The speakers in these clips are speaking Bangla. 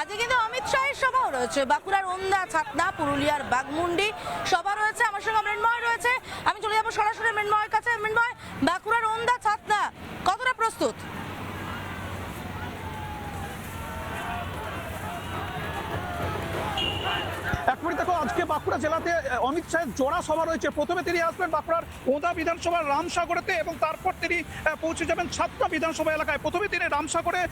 আজকে কিন্তু অমিত শাহের সভাও রয়েছে, বাঁকুড়ার ওন্দা, ছাতনা, পুরুলিয়ার বাঘমুন্ডি সভা রয়েছে। আমার সঙ্গে মৃন্ময় রয়েছে, আমি চলে যাবো সরাসরি মৃন্ময়ের কাছে। মৃন্ময়, বাঁকুড়ার ওন্দা, ছাতনা কতটা প্রস্তুত? একবারে দেখো, আজকে বাঁকুড়া জেলাতে অমিত শাহের জোড়া সভা রয়েছে। প্রথমে তিনি আসবেন বাঁকুড়ার ওঁদা বিধানসভার রামসাগরেতে এবং তারপর তিনি পৌঁছে যাবেন ছাতনা বিধানসভা এলাকায়। প্রথমে তিনি রামসাগরে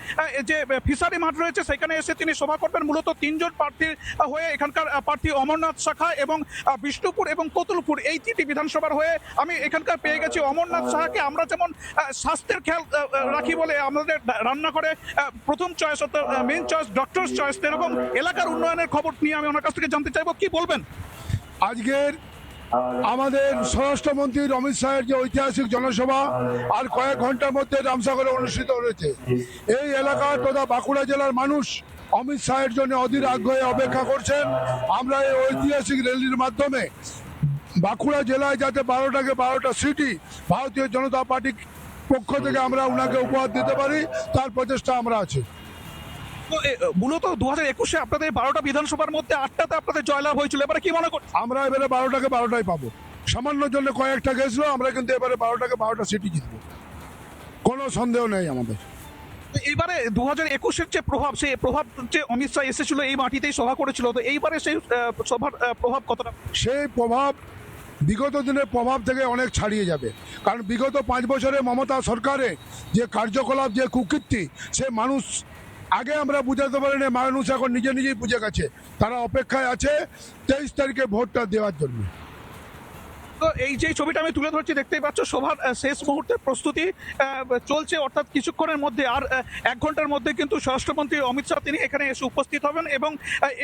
যে ফিশারি মাঠ রয়েছে সেখানে এসে তিনি সভা করবেন। মূলত তিনজন প্রার্থীর হয়ে, এখানকার প্রার্থী অমরনাথ শাখা এবং বিষ্ণুপুর এবং কতুলপুর, এই তিনটি বিধানসভার হয়ে আমি এখানকার পেয়ে গেছি অমরনাথ শাহাকে। আমরা যেমন স্বাস্থ্যের খেয়াল রাখি বলে আমাদের রান্না করে প্রথম চয়েস অর্থাৎ মেন চয়েস ডক্টরস চয়েস, এরকম এলাকার উন্নয়নের খবর নিয়ে আমি ওনার কাছ থেকে জানতে চাইবো, কি বলবেন? আজকের আমাদের স্বরাষ্ট্রমন্ত্রী অমিত শাহের যে ঐতিহাসিক জনসভা আর কয়েক ঘন্টার মধ্যে রামসাগরে অনুষ্ঠিত হয়েছে। এই এলাকার তথা বাঁকুড়া জেলার মানুষ অমিত শাহের জন্য অধীর আগ্রহে অপেক্ষা করছেন। আমরা এই ঐতিহাসিক র্যালির মাধ্যমে বাঁকুড়া জেলায় যাতে 12টাকে 12টা সিটি ভারতীয় জনতা পার্টির পক্ষ থেকে আমরা ওনাকে উপহার দিতে পারি, তার প্রচেষ্টা আমরা আছি। মূলত 2021-এ আপনাদের 12টা বিধানসভার মধ্যে 8টাতে আপনাদের জয়লাভ হয়েছিল, এবারে কি মনে করছেন? আমরা এবারে 12টাকে 12টাই পাবো। সামান্য জন্য কয়েকটা গেছিল, আমরা কিন্তু এবারে 12টাকে 12টা সিটি জিতবো, কোনো সন্দেহ নেই আমাদের। এইবারে 2021-এর যে প্রভাব, সেই প্রভাব যে অমিত শাহ এসেছিল এই মাটিতেই সভা করেছিল, তো এইবারে সেই সভার প্রভাব কতটা? সেই প্রভাব বিগত দিনের প্রভাব থেকে অনেক ছাড়িয়ে যাবে, কারণ বিগত 5 বছরে মমতা সরকারে যে কার্যকলাপ, যে কুকীর্তি, সে মানুষ আগে আমরা বুঝাতে পারিনি, মানুষ এখন নিজে নিজেই বুঝে গেছে। তারা অপেক্ষায় আছে 23 তারিখে ভোটটা দেওয়ার জন্য। তো এই যে ছবিটা আমি তুলে ধরছি, দেখতেই পাচ্ছ সভার শেষ মুহূর্তের প্রস্তুতি চলছে, অর্থাৎ কিছুক্ষণের মধ্যে আর 1 ঘন্টার মধ্যে কিন্তু স্বরাষ্ট্রমন্ত্রী অমিত শাহ তিনি এখানে এসে উপস্থিত হবেন এবং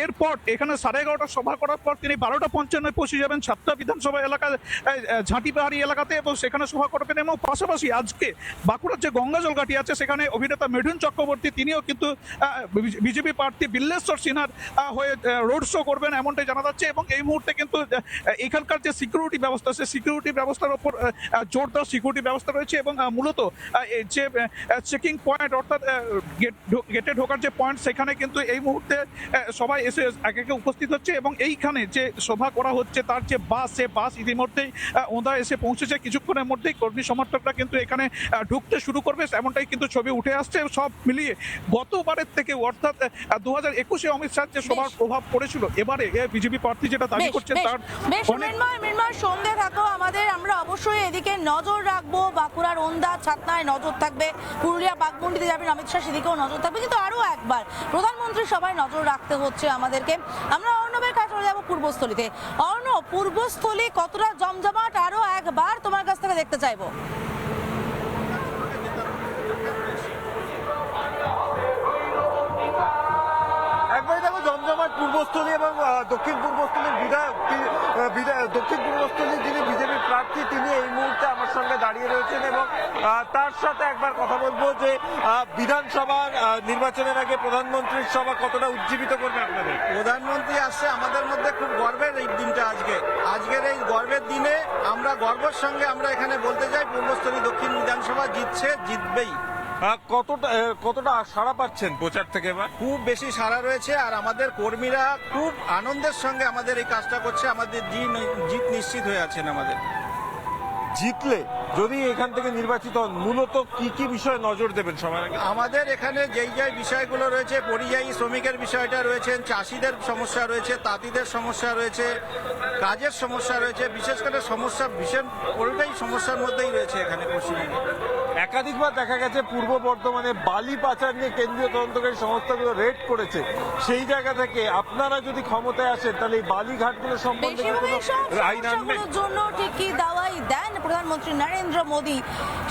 এরপর এখানে 11:30 সভা করার পর তিনি 12:55 পৌঁছে যাবেন ছাতনা বিধানসভা এলাকায়, ঝাঁটিপাহাড়ি এলাকাতে, এবং সেখানে সভা করবেন। এবং পাশাপাশি আজকে বাঁকুড়ার যে গঙ্গাজল ঘাটি আছে সেখানে অভিনেতা মিঠুন চক্রবর্তী তিনিও কিন্তু বিজেপি প্রার্থী বিল্লেশ্বর সিনহার হয়ে রোড শো করবেন এমনটাই জানা যাচ্ছে। এবং এই মুহূর্তে কিন্তু এখানকার যে সিকিউরিটি ব্যবস্থা, সে সিকিউরিটি ব্যবস্থার উপর জোরদার সিকিউরিটি ব্যবস্থা রয়েছে এবং মূলত যে চেকিং পয়েন্ট অর্থাৎ গেটে ঢোকার যে পয়েন্ট, সেখানে কিন্তু এই মুহূর্তে সবাই এসে একে একে উপস্থিত হচ্ছে এবং এইখানে যে সভা করা হচ্ছে তার যে বাস, সে বাস ইতিমধ্যেই ওঁদা এসে পৌঁছেছে। কিছুক্ষণের মধ্যেই কর্মী সমর্থকরা কিন্তু এখানে ঢুকতে শুরু করবে, এমনটাই কিন্তু ছবি উঠে আসছে। সব মিলিয়ে গতবারের থেকে, অর্থাৎ 2021-এ অমিত শাহ যে সভার প্রভাব পড়েছিল, এবারে বিজেপি প্রার্থী যেটা দাবি করছেন তার সঙ্গে থাকো আমাদের, আমরা অবশ্যই এদিকে নজর রাখবো। বাঁকুড়ার ওন্দা, ছাতনায় নজর থাকবে, পুরুলিয়া বাঘমুন্ডিতে যাবেন অমিত শাহ, সেদিকেও নজর থাকবে। কিন্তু আরো একবার প্রধানমন্ত্রী সবাই নজর রাখতে হচ্ছে আমাদেরকে। আমরা অর্ণবের কাছে চলে যাবো পূর্বস্থলীতে। অর্ণব, পূর্বস্থলী কতটা জমজমাট আরো একবার তোমার কাছ থেকে দেখতে চাইবো। একবারে দেখো, জমজমাট পূর্বস্থলী এবং দক্ষিণ পূর্বস্থলীর দক্ষিণ পূর্বস্থলীর যিনি বিজেপি প্রার্থী তিনি এই মুহূর্তে আমার সঙ্গে দাঁড়িয়ে রয়েছেন এবং তার সাথে একবার কথা বলবো যে বিধানসভার নির্বাচনের আগে প্রধানমন্ত্রীর সভা কতটা উজ্জীবিত করবে আপনাদের? প্রধানমন্ত্রী আসছে আমাদের মধ্যে, খুব গর্বের এই দিনটা। আজকের এই গর্বের দিনে আমরা গর্বের সঙ্গে আমরা এখানে বলতে চাই, পূর্বস্থলী দক্ষিণ বিধানসভা জিতছে, জিতবেই। কতটা সাড়া পাচ্ছেন প্রচার থেকে? এবার খুব বেশি সাড়া রয়েছে আর আমাদের কর্মীরা খুব আনন্দের সঙ্গে আমাদের এই কাজটা করছে। আমাদের জিত নিশ্চিত হয়ে আছেন। আমাদের জিতলে যদি এখান থেকে নির্বাচিত হন, মূলত কি কি বিষয়ে নজর দেবেন সবার আগে? আমাদের এখানে যেই বিষয়গুলো রয়েছে, পরিযায়ী শ্রমিকের বিষয়টা রয়েছে, চাষিদের সমস্যা রয়েছে, তাঁতিদের সমস্যা রয়েছে, কাজের সমস্যা রয়েছে, বিশেষ করে সমস্যা ভীষণ পুরোটাই সমস্যার মধ্যেই রয়েছে এখানে পশ্চিমবঙ্গে। একাধিকবার দেখা গেছে পূর্ব বর্ধমানে বালি পাচার নিয়ে কেন্দ্রীয় তদন্তকারী সংস্থাগুলো রেড করেছে। সেই জায়গা থেকে আপনারা যদি ক্ষমতায় আসেন তাহলে এই বালি ঘাটগুলো সম্বন্ধে আইন আনবেন? জন্য ঠিক কি দাওয়াই দেন প্রধানমন্ত্রী নরেন্দ্র মোদী,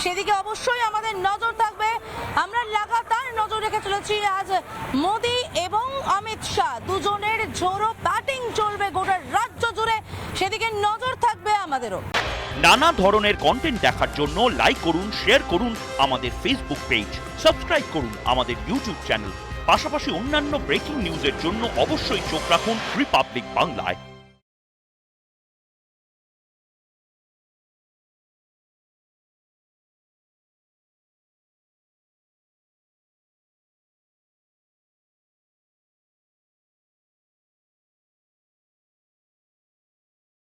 সেদিকে অবশ্যই আমাদের নজর থাকবে। আমরা লাগাতার নজর রেখে চলেছি। আজ মোদী এবং অমিত শাহ দুজনের ঝোড়ো ব্যাটিং চলবে গোটা রাজ্য জুড়ে, সেদিকে নজর থাকবে আমাদেরও। নানা ধরনের কন্টেন্ট দেখার জন্য লাইক করুন, শেয়ার করুন আমাদের ফেসবুক পেজ, সাবস্ক্রাইব করুন আমাদের ইউটিউব চ্যানেল। পাশাপাশি অন্যান্য ব্রেকিং নিউজের জন্য অবশ্যই চোখ রাখুন রিপাবলিক বাংলায়।